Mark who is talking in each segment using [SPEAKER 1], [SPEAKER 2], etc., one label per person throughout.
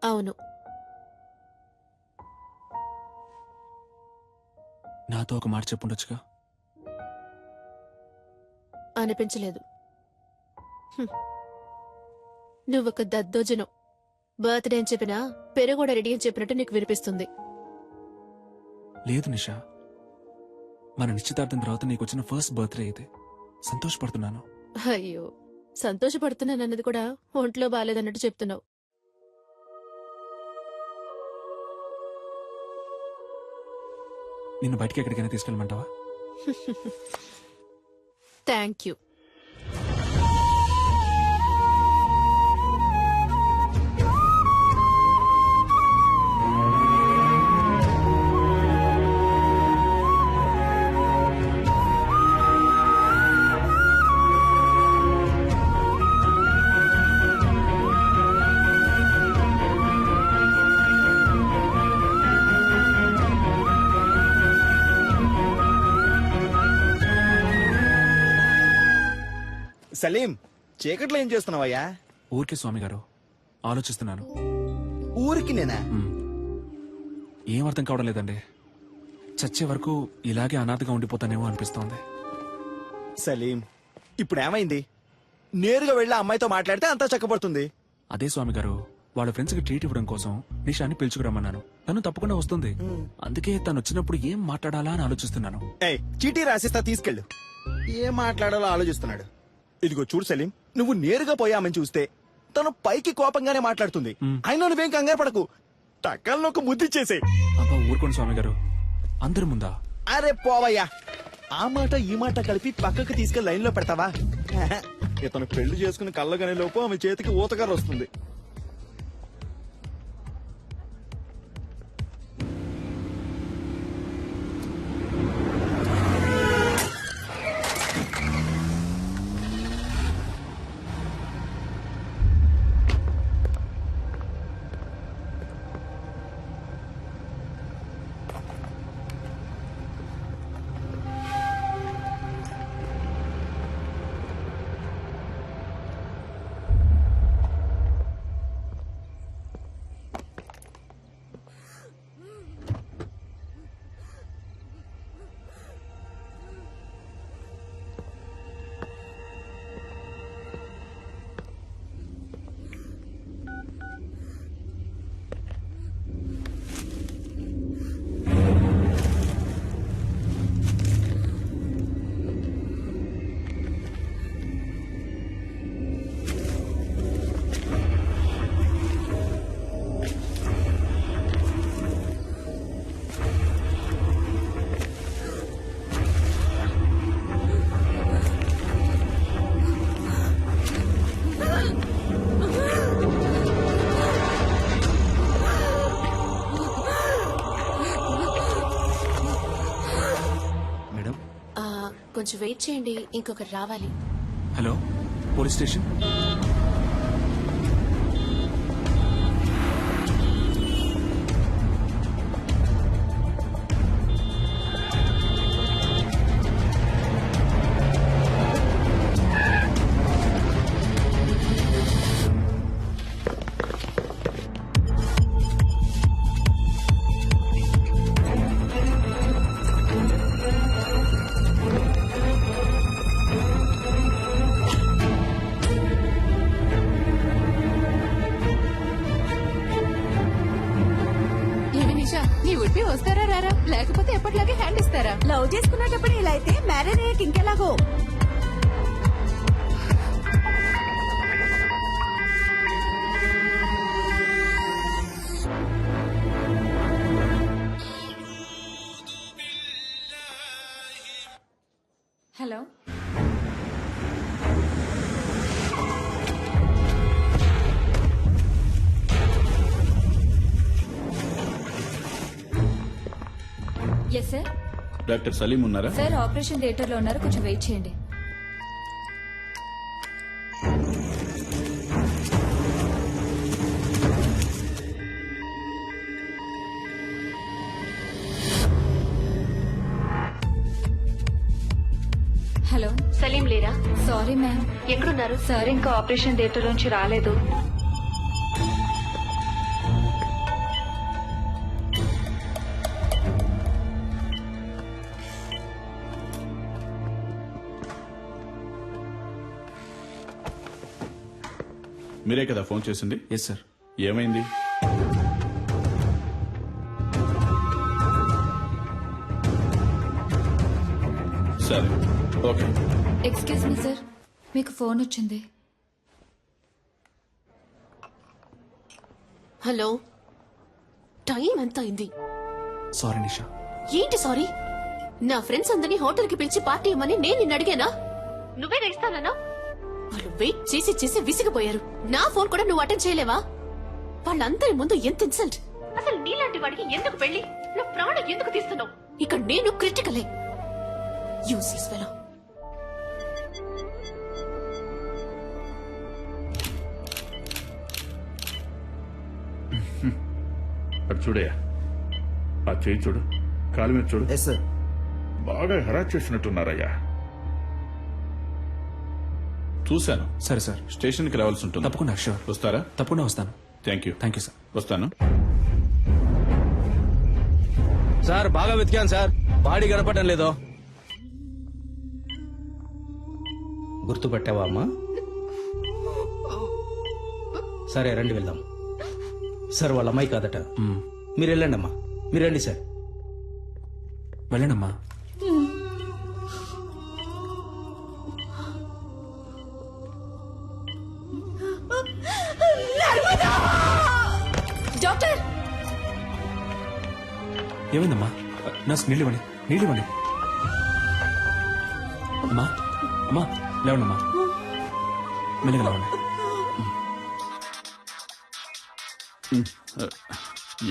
[SPEAKER 1] అవును.
[SPEAKER 2] నాతో ఒక మాట చెప్పుండొచ్చుగా.
[SPEAKER 1] అనిపించలేదు. నువ్వొక దద్దోజనం. బర్త్డే అని చెప్పినా పెరుగూడ రెడీ అని చెప్పినట్టు నీకు వినిపిస్తుంది.
[SPEAKER 2] లేదు నిషా, మన నిశ్చితార్థం తర్వాత నీకు వచ్చిన ఫస్ట్ బర్త్డే అయితే సంతోషపడుతున్నాను.
[SPEAKER 1] అయ్యో, సంతోషపడుతున్నానన్నది కూడా ఒంట్లో బాలేదన్నట్టు చెప్తున్నావు.
[SPEAKER 2] నిన్ను బయటికి ఎక్కడికైనా తీసుకెళ్ళమంటావా?
[SPEAKER 1] Thank you.
[SPEAKER 3] సలీం, చీకట్లో ఏం చేస్తున్నావయ్యా?
[SPEAKER 2] ఊరికే స్వామి గారు, ఆలోచిస్తున్నాను.
[SPEAKER 3] ఊరికి నేనా?
[SPEAKER 2] ఏం అర్థం కావడం లేదండి. చచ్చే వరకు ఇలాగే అనాథగా ఉండిపోతానేమో అనిపిస్తోంది.
[SPEAKER 3] సలీం, ఇప్పుడు ఏమైంది? నేరుగా వెళ్ళి అమ్మాయితో మాట్లాడితే అంతా చక్కబడుతుంది.
[SPEAKER 2] అదే స్వామి గారు, వాళ్ళ ఫ్రెండ్స్ కి ట్రీట్ ఇవ్వడం కోసం నిషాని పిలుచుకురమ్మన్నాను. తను తప్పకుండా వస్తుంది. అందుకే తను వచ్చినప్పుడు ఏం మాట్లాడాలా అని ఆలోచిస్తున్నాను.
[SPEAKER 3] ఏయ్, చీటీ రాసిస్తా, తీసుకెళ్ళు. ఏం మాట్లాడాలో ఆలోచిస్తున్నాడు. ఇదిగో చూడు సలీం, నువ్వు నేరుగా పోయామని చూస్తే తను పైకి కోపంగానే మాట్లాడుతుంది. అయినా నువ్వేం కంగారు పడకు, టక్కల్లో ఒక ముద్దిచ్చేసే.
[SPEAKER 2] అబ్బా ఊరుకోండి స్వామి గారు, అందరి ముందా?
[SPEAKER 3] అరే పోవయ్యా, ఆ మాట ఈ మాట కలిపి పక్కకు తీసుకెళ్లి లైన్ లో పెడతావా? ఇతను పెళ్లి చేసుకుని కళ్ళగనే లోపు ఆమె చేతికి ఊతకర్ర వస్తుంది.
[SPEAKER 1] కొంచెం వెయిట్ చేయండి, ఇంకొకరు రావాలి.
[SPEAKER 2] Hello, police station.
[SPEAKER 4] వస్తారా రారా, లేకపోతే ఎప్పటిలాగే హ్యాండ్ ఇస్తారా?
[SPEAKER 5] లవ్ చేసుకునేటప్పుడు ఇలా అయితే మ్యారేజ్ అయ్యాక ఇంకెలాగో.
[SPEAKER 4] Hello, yes sir.
[SPEAKER 6] Doctor Salim ఉన్నారా?
[SPEAKER 4] సార్ ఆపరేషన్ థియేటర్ లో ఉన్నారు, కొంచెం వెయిట్ చేయండి. హలో,
[SPEAKER 1] సలీం లేరా?
[SPEAKER 4] Sorry ma'am.
[SPEAKER 1] ఎక్కడున్నారు?
[SPEAKER 4] సార్ ఇంకా ఆపరేషన్ థియేటర్ నుంచి రాలేదు.
[SPEAKER 6] మీరే కదా ఫోన్ చేసింది?
[SPEAKER 2] Yes sir.
[SPEAKER 6] ఏమైంది? సరే, ఓకే.
[SPEAKER 4] ఎక్స్క్యూజ్ మీ సార్, మీకు ఫోన్ వచ్చింది.
[SPEAKER 1] హలో, టైం ఎంత అయింది?
[SPEAKER 2] సారీ నిషా.
[SPEAKER 1] ఏంటి సారీ? నా ఫ్రెండ్స్ అందరినీ హోటల్ కి పిలిచి పార్టీ ఇవ్వమని నేను నిన్ను అడిగానా? నువ్వేగా ఇస్తానన్నా? వాళ్ళు వెయిట్ చేసి చేసి విసిగిపోయారు. నా ఫోన్ కూడా నువ్వు అటెండ్ చేయలేవా? వాళ్ళందరి ముందు ఎంత ఇన్సల్ట్! అసలు నీలాంటి వాడికి ఎందుకు పెళ్లి? నా ప్రాణం ఎందుకు తీస్తున్నావు? ఇక్కడ నేను క్రిటికలే. Useless fellow.
[SPEAKER 6] అటు చూడయా, ఆ చేయి చూడు, కాలు మీద చూడు.
[SPEAKER 3] Yes sir.
[SPEAKER 6] బాగా హెరాస్ చేసినట్టున్నారయ్యా. చూశాను.
[SPEAKER 2] సరే సార్.
[SPEAKER 6] స్టేషన్కి రావాల్సి ఉంటుంది.
[SPEAKER 2] తప్పకుండా. షూర్.
[SPEAKER 6] వస్తారా?
[SPEAKER 2] తప్పకుండా వస్తాను.
[SPEAKER 6] Thank you.
[SPEAKER 2] Thank you sir.
[SPEAKER 6] వస్తాను.
[SPEAKER 7] సార్ బాగా వెతికాను సార్, బాడీ కనపడడం లేదో. గుర్తుపట్టావా అమ్మా? సరే రండి వెళ్దాం. సార్ వాళ్ళ అమ్మాయి కాదట. మీరు వెళ్ళండి అమ్మా, మీరు రండి సార్.
[SPEAKER 2] వెళ్ళండమ్మా.
[SPEAKER 1] డాక్టర్,
[SPEAKER 2] ఏమైందమ్మా? నర్స్ నీళ్ళు ఇవ్వండి, నీళ్ళు ఇవ్వండి. అమ్మా, అమ్మా లేవండమ్మా, మెల్లగా లేవండి.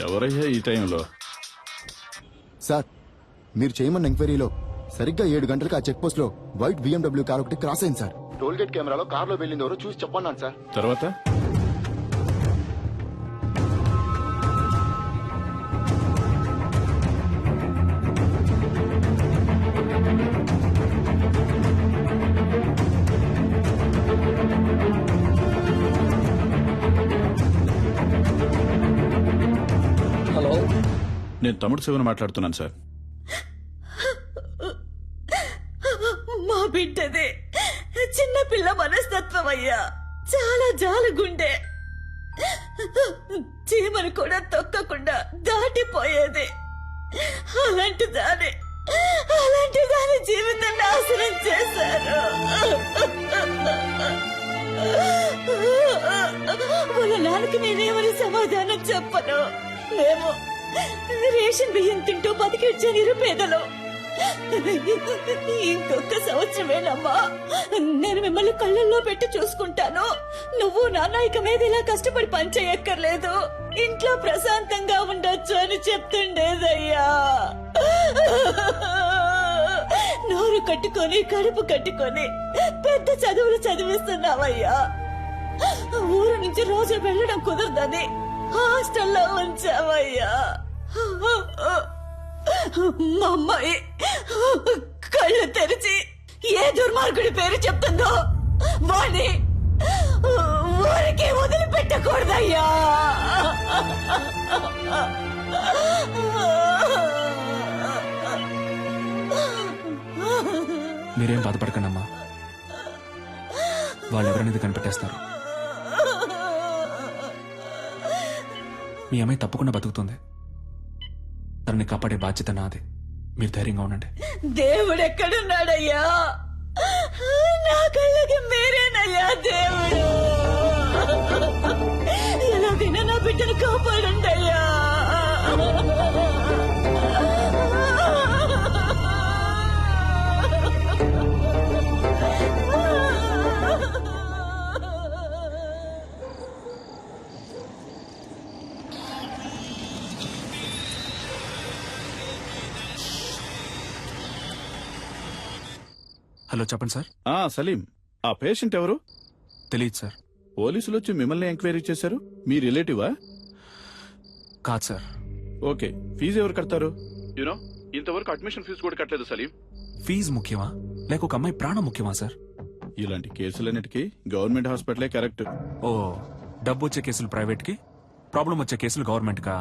[SPEAKER 6] ఎవరయ్యా ఈ టైంలో?
[SPEAKER 8] సార్, మీరు చేయమన్న ఎంక్వైరీలో సరిగ్గా 7 గంటలకు ఆ చెక్ పోస్ట్ లో వైట్ BMW కార్ ఒకటి క్రాస్ అయింది సార్. టోల్ గేట్ కెమెరాలో కార్లో వెళ్ళింది ఎవరో చూసి చెప్పన్నాను సార్.
[SPEAKER 6] తర్వాత
[SPEAKER 7] హలో,
[SPEAKER 6] నేను తమ్ముడు శివన్ మాట్లాడుతున్నాను సార్.
[SPEAKER 5] మా బిడ్డదే చిన్నపిల్ల మనస్తత్వం అయ్యా, చాలా జాలగుండే. చీమను కూడా తొక్కకుండా దాటిపోయేది. అలాంటి దాని జీవితం నాశనం చేశారు. వాళ్ళ నాన్నకి నేనేమని సమాధానం చెప్పను. మేము రేషన్ బియ్యం తింటూ బతికిచ్చే నిరుపేదలు. ఇంకొక సంవత్సరమేనమ్మా నేను మిమ్మల్ని కళ్ళల్లో పెట్టి చూసుకుంటాను. నువ్వు నాన్న ఇక మీద ఇలా కష్టపడి పనిచేయక్కర్లేదు, ఇంట్లో ప్రశాంతంగా ఉండొచ్చు అని చెప్తుండేదయ్యా. నోరు కట్టుకొని కడుపు కట్టుకొని పెద్ద చదువులు చదివిస్తున్నావయ్యా. ఊరు నుంచి రోజు వెళ్ళడం కుదరదని హాస్టల్లో ఉంచావయ్యా. మా అమ్మాయి కళ్ళు తెరిచి ఏ దుర్మార్గుడి పేరు చెప్తుందో వాణ్ణి ఊరికి వదిలిపెట్టకూడదయ్యా.
[SPEAKER 2] మీరేం బాధపడకండమ్మా, వాళ్ళు ఎవరనేది కనిపెట్టేస్తారు. మీ అమ్మాయి తప్పకుండా బతుకుతుంది. తనని కాపాడే బాధ్యత నాది. మీరు ధైర్యంగా ఉండండి.
[SPEAKER 5] దేవుడెక్కడున్నాడయ్యా? నా కళ్ళకి మీరేనయ్యా దేవుడు. ఎలాగైనా నా బిడ్డను కాపాడండయ్యా.
[SPEAKER 2] హలో, చెప్పండి సార్.
[SPEAKER 6] సలీం, ఆ పేషెంట్ ఎవరు?
[SPEAKER 2] తెలియదు సార్.
[SPEAKER 6] పోలీసులు వచ్చి మిమ్మల్ని ఎంక్వైరీ చేశారు. మీ రిలేటివా?
[SPEAKER 2] కాదు సార్.
[SPEAKER 6] ఓకే, ఫీజు ఎవరు కడతారు? యూనో, ఇంతవరకు అడ్మిషన్ ఫీజు కూడా కట్టలేదు సలీం.
[SPEAKER 2] ఫీజు ముఖ్యమా లేక ఒక అమ్మాయి ప్రాణం ముఖ్యమా సార్?
[SPEAKER 6] ఇలాంటి కేసులన్నిటికీ గవర్నమెంట్ హాస్పిటలే కరెక్ట్.
[SPEAKER 2] ఓ, డబ్బు వచ్చే కేసులు ప్రైవేట్ కి, ప్రాబ్లం వచ్చే కేసులు గవర్నమెంట్ కా?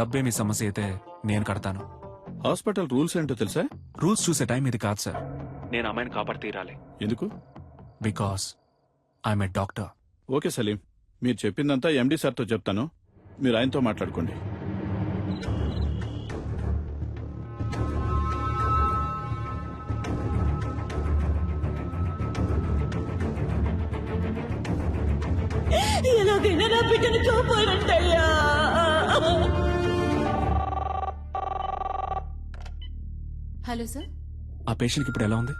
[SPEAKER 2] డబ్బేమి సమస్య అయితే నేను కడతాను.
[SPEAKER 6] హాస్పిటల్ రూల్స్ ఏంటో తెలుసా?
[SPEAKER 2] రూల్స్ చూసే టైం ఇది కాదు సార్. నేను అమ్మాయిని కాపాడి తీరాలి.
[SPEAKER 6] ఎందుకు?
[SPEAKER 2] Because I'm a doctor.
[SPEAKER 6] Okay Salim, మీరు చెప్పిందంతా ఎండి సార్తో చెప్తాను, మీరు ఆయనతో మాట్లాడుకోండి.
[SPEAKER 5] ఎలాగైనా నా బిడ్డను కాపాడంటయ్యా.
[SPEAKER 4] హలో సార్,
[SPEAKER 2] ఆ పేషెంట్కి ఇప్పుడు ఎలా ఉంది?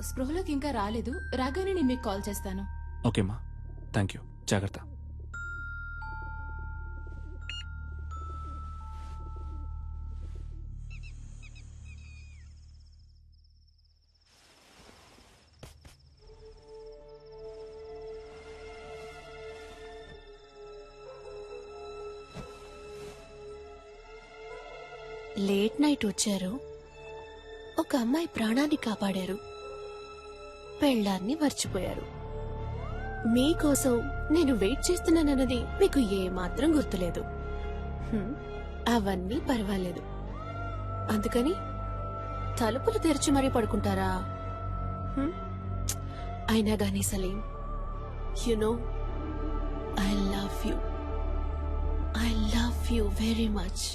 [SPEAKER 4] స్పృహలోకి ఇంకా రాలేదు. రాగానే నేను మీకు కాల్ చేస్తాను.
[SPEAKER 2] ఓకేమ్మా, థ్యాంక్ యూ, జాగ్రత్త.
[SPEAKER 1] లేట్ నైట్ వచ్చారు, ఒక అమ్మాయి ప్రాణాన్ని కాపాడారు, పెళ్ళాన్ని మర్చిపోయారు. మీకోసం నేను వెయిట్ చేస్తున్నానన్నది మీకు ఏమాత్రం గుర్తులేదు. అవన్నీ పర్వాలేదు. అందుకని తలుపులు తెరిచి మరీ పడుకుంటారా? అయినా గానీ Salim, you know I love you very much.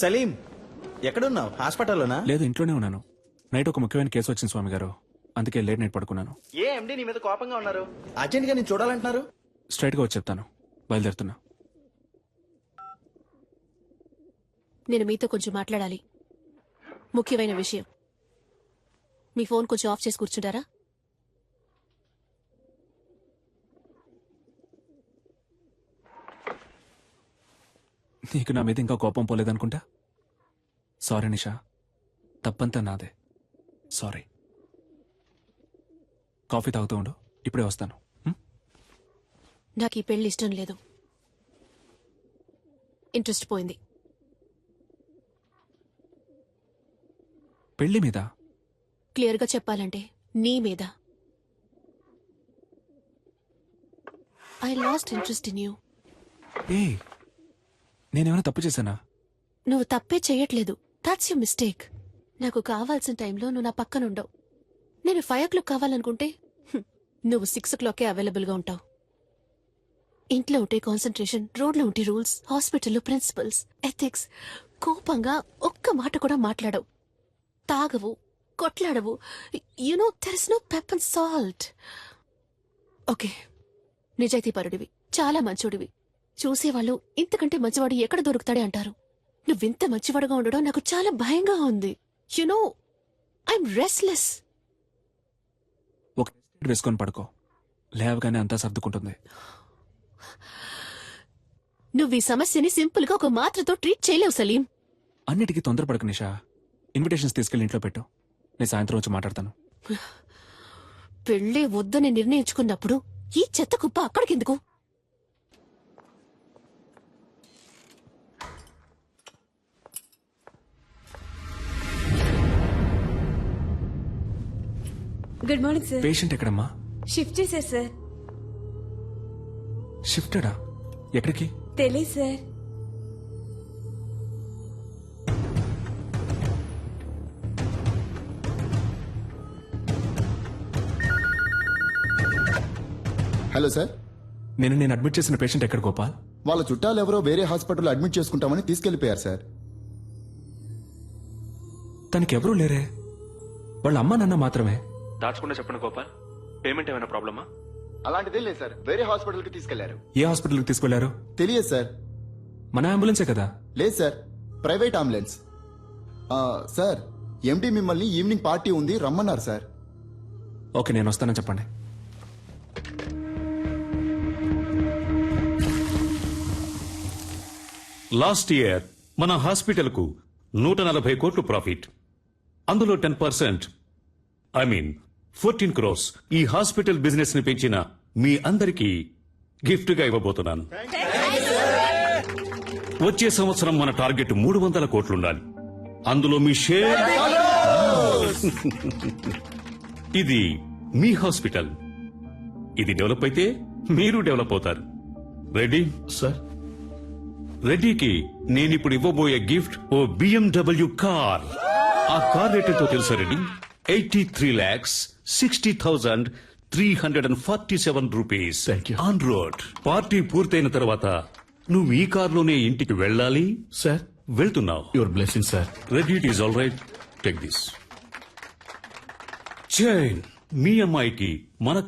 [SPEAKER 3] Salim, ఎక్కడున్నావు? హాస్పిటల్లోనా?
[SPEAKER 2] లేదు, ఇంట్లోనే ఉన్నాను. నైట్ ఒక ముఖ్యమైన కేసు వచ్చింది స్వామి గారు, అందుకే లేట్ నైట్ పడుకున్నాను.
[SPEAKER 3] ఏ ఎండి నీ మీద కోపంగా ఉన్నారు? అర్జెంట్ గా నేను చూడాలంటున్నారు.
[SPEAKER 2] స్ట్రైట్ గా వచ్చి చెప్తాను, బయలుదేరుతున్నా.
[SPEAKER 1] నేను మీతో కొంచెం మాట్లాడాలి, ముఖ్యమైన విషయం. మీ ఫోన్ కొంచెం ఆఫ్ చేసి కూర్చుంటారా?
[SPEAKER 2] నీకు నా మీద ఇంకా కోపం పోలేదనుకుంటా. సారీ నిషా, తప్పంతా నాదే. సారీ. కాఫీ తాగుతూ ఉండు, ఇప్పుడే వస్తాను.
[SPEAKER 1] నాకు ఈ పెళ్లి ఇష్టం లేదు. ఇంట్రెస్ట్ పోయింది.
[SPEAKER 2] పెళ్లి మీద?
[SPEAKER 1] క్లియర్గా చెప్పాలంటే నీ మీద. I lost interest in you.
[SPEAKER 2] ఏ, నేనేమైనా తప్పు చేశానా?
[SPEAKER 1] నువ్వు తప్పే చేయట్లేదు. That's you mistake. నాకు కావాల్సిన టైంలో నువ్వు నా పక్కనుండవు. నేను 5 o'clock కావాలనుకుంటే నువ్వు 6 o'clockకే అవైలబుల్ గా ఉంటావు. ఇంట్లో ఉంటే కాన్సన్ట్రేషన్, రోడ్లో ఉంటే రూల్స్, హాస్పిటల్లో ప్రిన్సిపల్స్, ఎథిక్స్. కోపంగా ఒక్క మాట కూడా మాట్లాడవు. తాగవు, కొట్లాడవు. You know there is no pepper and salt. Okay, నిజాయితీపరుడివి, చాలా మంచోడివి. చూసేవాళ్ళు ఇంతకంటే మంచివాడు ఎక్కడ దొరుకుతాడే అంటారు. నువ్వింత మంచివాడుగా ఉండడం నాకు చాలా భయంగా ఉంది. You know I'm restless.
[SPEAKER 2] ఒక వేసుకొని పడుకో, లేవగానే అంతా సర్దుకుంటుంది.
[SPEAKER 1] నువ్వు ఈ సమస్యని సింపుల్ గా ఒక మాత్రతో ట్రీట్ చేయలేవు సలీం.
[SPEAKER 2] అన్నిటికీ తొందరపడకు నిషా. ఇన్విటేషన్స్ తీసుకెళ్లి ఇంట్లో పెట్టు, నేను సాయంత్రం వచ్చి మాట్లాడతాను.
[SPEAKER 1] పెళ్ళే వద్దని నిర్ణయించుకున్నప్పుడు ఈ చెత్త కుప్ప అక్కడికెందుకు?
[SPEAKER 5] Good morning sir.
[SPEAKER 2] పేషెంట్ ఎక్కడమ్మా?
[SPEAKER 5] షిఫ్ట్ చేశారు సార్.
[SPEAKER 2] షిఫ్టెడా? ఎక్కడికి?
[SPEAKER 5] తెలీదు సార్.
[SPEAKER 8] హలో సార్,
[SPEAKER 2] నేను అడ్మిట్ చేసిన పేషెంట్ ఎక్కడ గోపాల్?
[SPEAKER 8] వాళ్ళ చుట్టాలు ఎవరో వేరే హాస్పిటల్లో అడ్మిట్ చేసుకుంటామని తీసుకెళ్లిపోయారు సార్.
[SPEAKER 2] తనకెవరూ లేరే, వాళ్ళ అమ్మ నాన్న మాత్రమే. దాచుకుండా చెప్పండి గోపాల్, పేమెంట్ ఏమైనా ప్రాబ్లమా?
[SPEAKER 8] అలాంటిదే లేదు సార్, వేరే హాస్పిటల్కి తీసుకెళ్లారు.
[SPEAKER 2] ఏ హాస్పిటల్కి తీసుకెళ్లారు?
[SPEAKER 8] తెలియదు సార్.
[SPEAKER 2] మన అంబులెన్సే కదా?
[SPEAKER 8] లేదు సార్, ప్రైవేట్ అంబులెన్స్. సార్, ఎండి మిమ్మల్ని ఈవినింగ్ పార్టీ ఉంది రమ్మన్నారు సార్.
[SPEAKER 2] ఓకే, నేను వస్తానని చెప్పండి.
[SPEAKER 9] లాస్ట్ ఇయర్ మన హాస్పిటల్ కు 140 కోట్లు ప్రాఫిట్. అందులో 10%, ఐ మీన్ 14 crores ఈ హాస్పిటల్ బిజినెస్ ని పెంచిన మీ అందరికీ గిఫ్ట్ గా ఇవ్వబోతున్నాను. వచ్చే సంవత్సరం మన టార్గెట్ 300 కోట్లుండాలి. అందులో మీ షేర్. ఇది మీ హాస్పిటల్. ఇది డెవలప్ అయితే మీరు డెవలప్ అవుతారు. రెడీ
[SPEAKER 6] సార్
[SPEAKER 9] రెడ్డికి నేనిప్పుడు ఇవ్వబోయే గిఫ్ట్ ఓ BMW కార్. ఆ కార్ రేట్ ఎంతో తెలుసా Reddy? 83,60,347 rupees
[SPEAKER 6] Thank you.
[SPEAKER 9] On road. Party పూర్తయిన తర్వాత నువ్వు ఈ కార్లోనే ఇంటికి వెళ్ళాలి.
[SPEAKER 6] సార్
[SPEAKER 9] వెళ్తున్నావు.
[SPEAKER 6] Your blessing sir.
[SPEAKER 9] Reddy, it is all right. Take this chain. మీ అమ్మాయికి మన